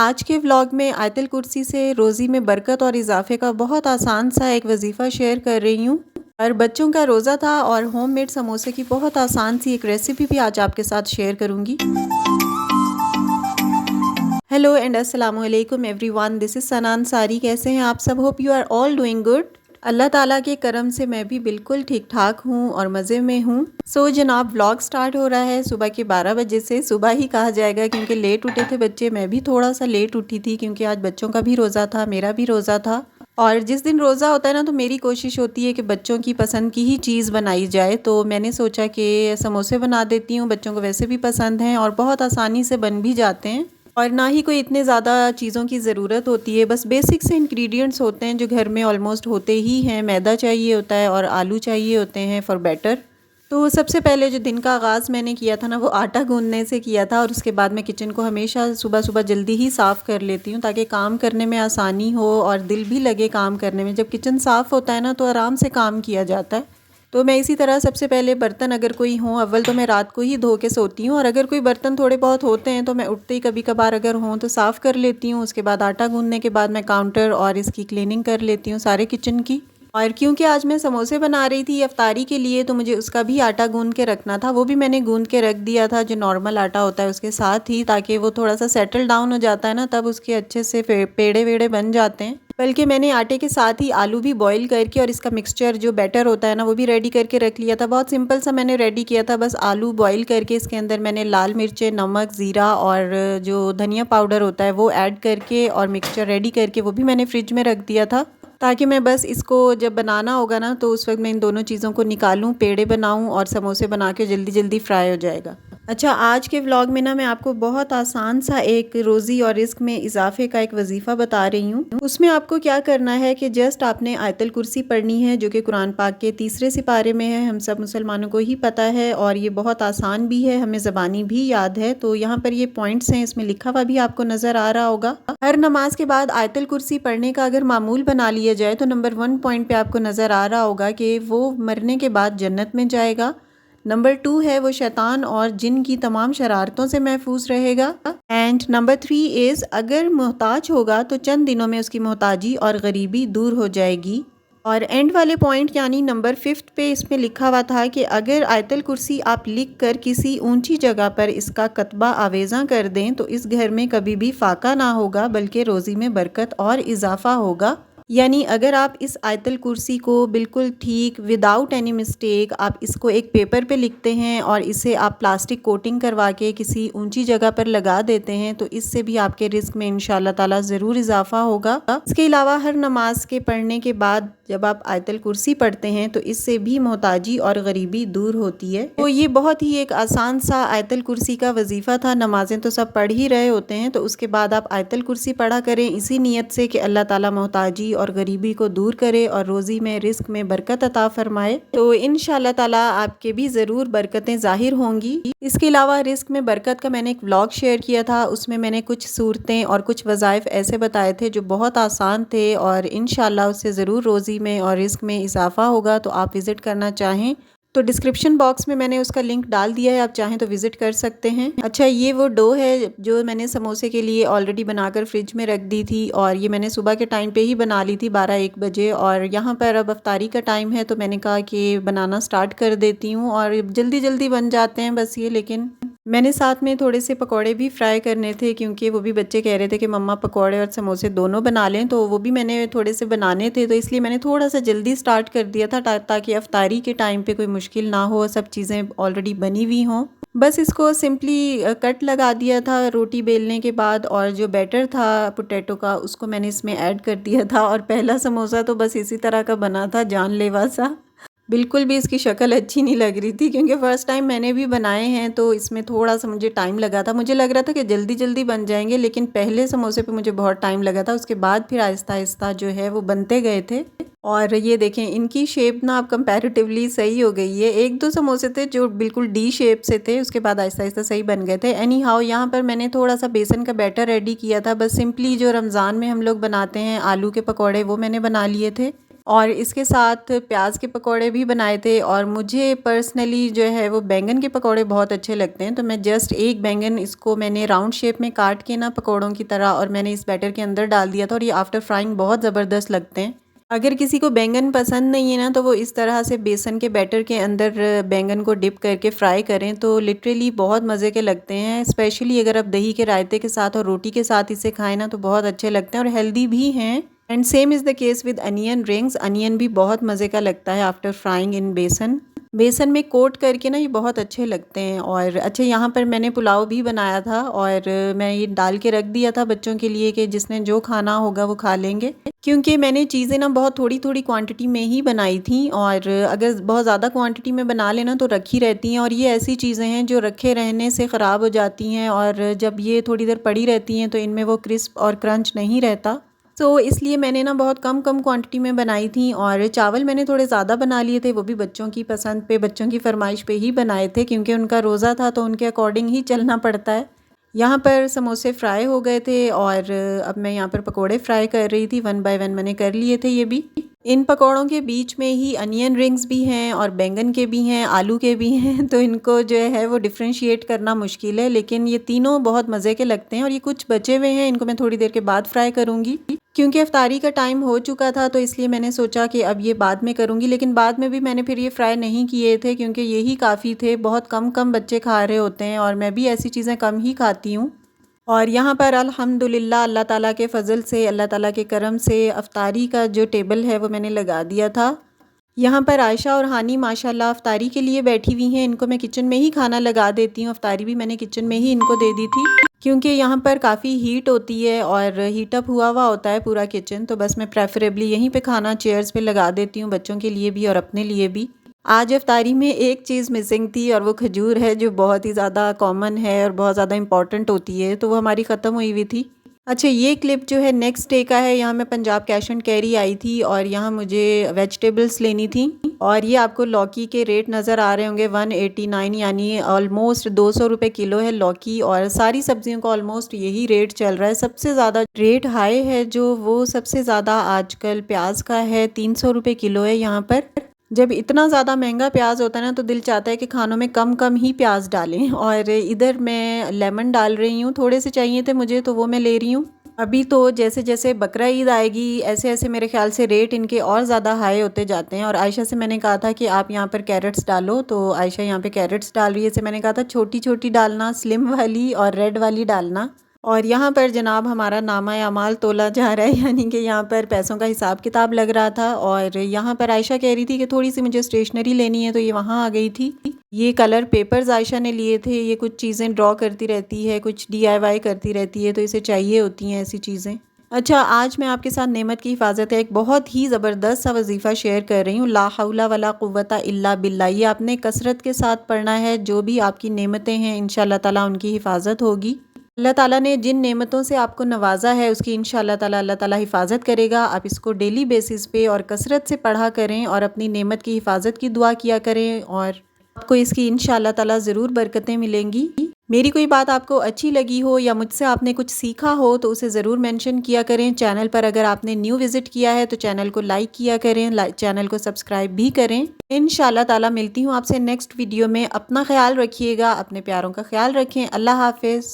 आज के व्लॉग में आयतल कुर्सी से रोज़ी में बरकत और इजाफे का बहुत आसान सा एक वजीफ़ा शेयर कर रही हूँ। और बच्चों का रोज़ा था और होममेड समोसे की बहुत आसान सी एक रेसिपी भी आज आपके साथ शेयर करूँगी। हेलो एंड अस्सलाम वालेकुम एवरीवन, दिस इज़ सनान सारी। कैसे हैं आप सब? Hope you are all doing good. अल्लाह ताला के करम से मैं भी बिल्कुल ठीक ठाक हूँ और मज़े में हूँ। सो जनाब, व्लॉग स्टार्ट हो रहा है सुबह के 12 बजे से। सुबह ही कहा जाएगा क्योंकि लेट उठे थे बच्चे, मैं भी थोड़ा सा लेट उठी थी क्योंकि आज बच्चों का भी रोज़ा था, मेरा भी रोज़ा था। और जिस दिन रोज़ा होता है ना, तो मेरी कोशिश होती है कि बच्चों की पसंद की ही चीज़ बनाई जाए। तो मैंने सोचा कि समोसे बना देती हूँ, बच्चों को वैसे भी पसंद हैं और बहुत आसानी से बन भी जाते हैं और ना ही कोई इतने ज़्यादा चीज़ों की ज़रूरत होती है। बस बेसिक से इंग्रेडिएंट्स होते हैं जो घर में ऑलमोस्ट होते ही हैं। मैदा चाहिए होता है और आलू चाहिए होते हैं फॉर बैटर। तो सबसे पहले जो दिन का आगाज़ मैंने किया था ना, वो आटा गूंदने से किया था। और उसके बाद मैं किचन को हमेशा सुबह सुबह जल्दी ही साफ़ कर लेती हूँ ताकि काम करने में आसानी हो और दिल भी लगे काम करने में। जब किचन साफ़ होता है ना, तो आराम से काम किया जाता है। तो मैं इसी तरह सबसे पहले बर्तन अगर कोई हों, अव्वल तो मैं रात को ही धो के सोती हूँ और अगर कोई बर्तन थोड़े बहुत होते हैं तो मैं उठते ही कभी कभार अगर हों तो साफ़ कर लेती हूँ। उसके बाद आटा गूंदने के बाद मैं काउंटर और इसकी क्लीनिंग कर लेती हूँ सारे किचन की। और क्योंकि आज मैं समोसे बना रही थी अफ्तारी के लिए, तो मुझे उसका भी आटा गूंद के रखना था। वो भी मैंने गूंद के रख दिया था जो नॉर्मल आटा होता है उसके साथ ही, ताकि वो थोड़ा सा सेटल डाउन हो जाता है ना, तब उसके अच्छे से पेड़े वेड़े बन जाते हैं। बल्कि मैंने आटे के साथ ही आलू भी बॉईल करके और इसका मिक्सचर जो बैटर होता है ना, वो भी रेडी करके रख लिया था। बहुत सिंपल सा मैंने रेडी किया था। बस आलू बॉईल करके इसके अंदर मैंने लाल मिर्चें, नमक, ज़ीरा और जो धनिया पाउडर होता है वो ऐड करके और मिक्सचर रेडी करके वो भी मैंने फ्रिज में रख दिया था, ताकि मैं बस इसको जब बनाना होगा ना तो उस वक्त मैं इन दोनों चीज़ों को निकालूं, पेड़े बनाऊं और समोसे बना के जल्दी जल्दी फ्राई हो जाएगा। अच्छा, आज के व्लॉग में ना मैं आपको बहुत आसान सा एक रोज़ी और रिस्क में इजाफे का एक वजीफ़ा बता रही हूँ। उसमें आपको क्या करना है कि जस्ट आपने आयतल कुर्सी पढ़नी है जो कि कुरान पाक के 3रे सिपारे में है। हम सब मुसलमानों को ही पता है और ये बहुत आसान भी है, हमें ज़बानी भी याद है। तो यहाँ पर ये पॉइंट्स हैं, इसमें लिखा हुआ भी आपको नज़र आ रहा होगा। हर नमाज के बाद आयतल कुर्सी पढ़ने का अगर मामूल बना लिया जाए तो नंबर 1 पॉइंट पे आपको नज़र आ रहा होगा कि वो मरने के बाद जन्नत में जाएगा। नंबर 2 है वो शैतान और जिन की तमाम शरारतों से महफूज रहेगा। एंड नंबर 3 इज़ अगर मोहताज होगा तो चंद दिनों में उसकी मोहताजी और गरीबी दूर हो जाएगी। और एंड वाले पॉइंट यानी नंबर 5 पे इसमें लिखा हुआ था कि अगर आयतल कुर्सी आप लिख कर किसी ऊंची जगह पर इसका कतबा आवेज़ा कर दें तो इस घर में कभी भी फाका ना होगा बल्कि रोज़ी में बरकत और इजाफा होगा। यानी अगर आप इस आयतल कुर्सी को बिल्कुल ठीक विदाउट एनी मिस्टेक आप इसको एक पेपर पे लिखते हैं और इसे आप प्लास्टिक कोटिंग करवा के किसी ऊंची जगह पर लगा देते हैं तो इससे भी आपके रिस्क में इंशाल्लाह ताला ज़रूर इजाफा होगा। इसके अलावा हर नमाज के पढ़ने के बाद जब आप आयतल कुर्सी पढ़ते हैं तो इससे भी मोहताजी और गरीबी दूर होती है। तो ये बहुत ही एक आसान सा आयतल कुर्सी का वजीफ़ा था। नमाजें तो सब पढ़ ही रहे होते हैं, तो उसके बाद आप आयतल कुर्सी पढ़ा करें इसी नीयत से कि अल्लाह ताला मोहताजी और गरीबी को दूर करे और रोज़ी में रिस्क में बरकत अता फरमाए। तो इंशाल्लाह ताला आपके भी ज़रूर बरकतें ज़ाहिर होंगी। इसके अलावा रिस्क में बरकत का मैंने एक व्लॉग शेयर किया था, उसमें मैंने कुछ सूरतें और कुछ वज़ाइफ ऐसे बताए थे जो बहुत आसान थे और इंशाल्लाह उससे ज़रूर रोज़ी में और रिस्क में इजाफा होगा। तो आप विज़िट करना चाहें तो डिस्क्रिप्शन बॉक्स में मैंने उसका लिंक डाल दिया है, आप चाहें तो विज़िट कर सकते हैं। अच्छा, ये वो डो है जो मैंने समोसे के लिए ऑलरेडी बनाकर फ्रिज में रख दी थी और ये मैंने सुबह के टाइम पे ही बना ली थी 12-1 बजे। और यहाँ पर अब अफ्तारी का टाइम है तो मैंने कहा कि बनाना स्टार्ट कर देती हूँ और जल्दी जल्दी बन जाते हैं बस ये। लेकिन मैंने साथ में थोड़े से पकौड़े भी फ्राई करने थे क्योंकि वो भी बच्चे कह रहे थे कि मम्मा पकौड़े और समोसे दोनों बना लें, तो वो भी मैंने थोड़े से बनाने थे, तो इसलिए मैंने थोड़ा सा जल्दी स्टार्ट कर दिया था ताकि अफ्तारी के टाइम पे कोई मुश्किल ना हो, सब चीज़ें ऑलरेडी बनी हुई हों। बस इसको सिंपली कट लगा दिया था रोटी बेलने के बाद और जो बैटर था पोटैटो का उसको मैंने इसमें ऐड कर दिया था और पहला समोसा तो बस इसी तरह का बना था, जानलेवा सा। बिल्कुल भी इसकी शक्ल अच्छी नहीं लग रही थी क्योंकि फ़र्स्ट टाइम मैंने भी बनाए हैं तो इसमें थोड़ा सा मुझे टाइम लगा था। मुझे लग रहा था कि जल्दी जल्दी बन जाएंगे, लेकिन पहले समोसे पे मुझे बहुत टाइम लगा था। उसके बाद फिर आहिस्ता आहिस्ता जो है वो बनते गए थे। और ये देखें इनकी शेप ना अब कंपैरेटिवली सही हो गई है। 1-2 समोसे थे जो बिल्कुल डी शेप से थे, उसके बाद आहिस्ता आहिस्ता सही बन गए थे। एनी हाउ यहाँ पर मैंने थोड़ा सा बेसन का बैटर रेडी किया था। बस सिंपली जो रमज़ान में हम लोग बनाते हैं आलू के पकौड़े, वो मैंने बना लिए थे। और इसके साथ प्याज के पकोड़े भी बनाए थे। और मुझे पर्सनली जो है वो बैंगन के पकोड़े बहुत अच्छे लगते हैं, तो मैं जस्ट एक बैंगन इसको मैंने राउंड शेप में काट के ना पकोड़ों की तरह और मैंने इस बैटर के अंदर डाल दिया था और ये आफ्टर फ्राइंग बहुत ज़बरदस्त लगते हैं। अगर किसी को बैंगन पसंद नहीं है ना, तो वो इस तरह से बेसन के बैटर के अंदर बैंगन को डिप करके फ्राई करें तो लिटरली बहुत मज़े के लगते हैं। स्पेशली अगर आप दही के रायते के साथ और रोटी के साथ इसे खाएं ना तो बहुत अच्छे लगते हैं और हेल्दी भी हैं। And same is the case with onion rings. Onion भी बहुत मज़े का लगता है आफ्टर फ्राइंग इन बेसन में कोट करके ना, ये बहुत अच्छे लगते हैं। और अच्छा, यहाँ पर मैंने पुलाव भी बनाया था और मैं ये डाल के रख दिया था बच्चों के लिए कि जिसने जो खाना होगा वो खा लेंगे, क्योंकि मैंने चीज़ें ना बहुत थोड़ी थोड़ी क्वांटिटी में ही बनाई थी। और अगर बहुत ज़्यादा क्वांटिटी में बना लेना तो रखी रहती हैं, और ये ऐसी चीज़ें हैं जो रखे रहने से ख़राब हो जाती हैं, और जब ये थोड़ी देर पड़ी रहती हैं तो इनमें वो क्रिस्प और क्रंच नहीं रहता। तो इसलिए मैंने ना बहुत कम क्वांटिटी में बनाई थी। और चावल मैंने थोड़े ज़्यादा बना लिए थे, वो भी बच्चों की पसंद पे, बच्चों की फरमाइश पे ही बनाए थे, क्योंकि उनका रोज़ा था तो उनके अकॉर्डिंग ही चलना पड़ता है। यहाँ पर समोसे फ्राई हो गए थे और अब मैं यहाँ पर पकोड़े फ्राई कर रही थी। 1 बाय 1 मैंने कर लिए थे ये भी। इन पकौड़ों के बीच में ही अनियन रिंग्स भी हैं और बैंगन के भी हैं, आलू के भी हैं, तो इनको जो है वो डिफ्रेंशिएट करना मुश्किल है, लेकिन ये तीनों बहुत मज़े के लगते हैं। और ये कुछ बचे हुए हैं, इनको मैं थोड़ी देर के बाद फ्राई करूँगी, क्योंकि इफ्तारी का टाइम हो चुका था तो इसलिए मैंने सोचा कि अब ये बाद में करूँगी। लेकिन बाद में भी मैंने फिर ये फ्राई नहीं किए थे, क्योंकि यही काफ़ी थे। बहुत कम बच्चे खा रहे होते हैं और मैं भी ऐसी चीज़ें कम ही खाती हूँ। और यहाँ पर अल्हम्दुलिल्लाह अल्लाह ताला के फ़ज़ल से, अल्लाह ताला के करम से अफ्तारी का जो टेबल है वो मैंने लगा दिया था। यहाँ पर आयशा और हानी माशाल्लाह अफ्तारी के लिए बैठी हुई हैं। इनको मैं किचन में ही खाना लगा देती हूँ। अफ्तारी भी मैंने किचन में ही इनको दे दी थी, क्योंकि यहाँ पर काफ़ी हीट होती है और हीट अप हुआ हुआ होता है पूरा किचन, तो बस मैं प्रेफरेबली यहीं पे खाना चेयर्स पे लगा देती हूँ, बच्चों के लिए भी और अपने लिए भी। आज इफ्तारी में एक चीज़ मिसिंग थी और वो खजूर है, जो बहुत ही ज़्यादा कॉमन है और बहुत ज़्यादा इम्पॉर्टेंट होती है, तो वो हमारी ख़त्म हुई हुई थी। अच्छा, ये क्लिप जो है नेक्स्ट डे का है। यहाँ मैं पंजाब कैश एंड कैरी आई थी और यहाँ मुझे वेजिटेबल्स लेनी थी, और ये आपको लौकी के रेट नज़र आ रहे होंगे 189, यानी ऑलमोस्ट 200 रुपये किलो है लौकी। और सारी सब्जियों का ऑलमोस्ट यही रेट चल रहा है। सबसे ज़्यादा रेट हाई है जो, वो सबसे ज़्यादा आजकल प्याज का है, 300 रुपये किलो है यहाँ पर। जब इतना ज़्यादा महंगा प्याज होता है ना, तो दिल चाहता है कि खानों में कम ही प्याज डालें। और इधर मैं लेमन डाल रही हूँ, थोड़े से चाहिए थे मुझे तो वो मैं ले रही हूँ। अभी तो जैसे जैसे बकरा ईद आएगी ऐसे ऐसे मेरे ख्याल से रेट इनके और ज़्यादा हाई होते जाते हैं। और आयशा से मैंने कहा था कि आप यहाँ पर कैरेट्स डालो, तो आयशा यहाँ पे कैरेट्स डाल रही है। से मैंने कहा था छोटी छोटी डालना, स्लिम वाली और रेड वाली डालना। और यहाँ पर जनाब हमारा नामा अमाल तोला जा रहा है, यानी कि यहाँ पर पैसों का हिसाब किताब लग रहा था। और यहाँ पर आयशा कह रही थी कि थोड़ी सी मुझे स्टेशनरी लेनी है, तो ये वहाँ आ गई थी। ये कलर पेपर्स आयशा ने लिए थे। ये कुछ चीज़ें ड्रॉ करती रहती है, कुछ DIY करती रहती है, तो इसे चाहिए होती हैं ऐसी चीज़ें। अच्छा, आज मैं आपके साथ नेमत की हिफाजत है एक बहुत ही ज़बरदस्त सा वजीफ़ा शेयर कर रही हूँ। ला हौला वला कुव्वता इल्ला बिल्ला। ये आपने कसरत के साथ पढ़ना है। जो भी आपकी नेमतें हैं इंशाअल्लाह ताला उनकी हिफाजत होगी। अल्लाह ताला ने जिन नेमतों से आपको नवाजा है उसकी इंशाअल्लाह ताला अल्लाह ताला हिफाजत करेगा। आप इसको डेली बेसिस पे और कसरत से पढ़ा करें और अपनी नेमत की हिफाजत की दुआ किया करें, और आपको इसकी इंशाअल्लाह ताला ज़रूर बरकतें मिलेंगी। मेरी कोई बात आपको अच्छी लगी हो या मुझसे आपने कुछ सीखा हो तो उसे ज़रूर मेंशन किया करें। चैनल पर अगर आपने न्यू विज़िट किया है तो चैनल को लाइक किया करें, चैनल को सब्सक्राइब भी करें। इंशाअल्लाह ताला मिलती हूँ आपसे नेक्स्ट वीडियो में। अपना ख्याल रखिएगा, अपने प्यारों का ख्याल रखें। अल्लाह हाफिज़।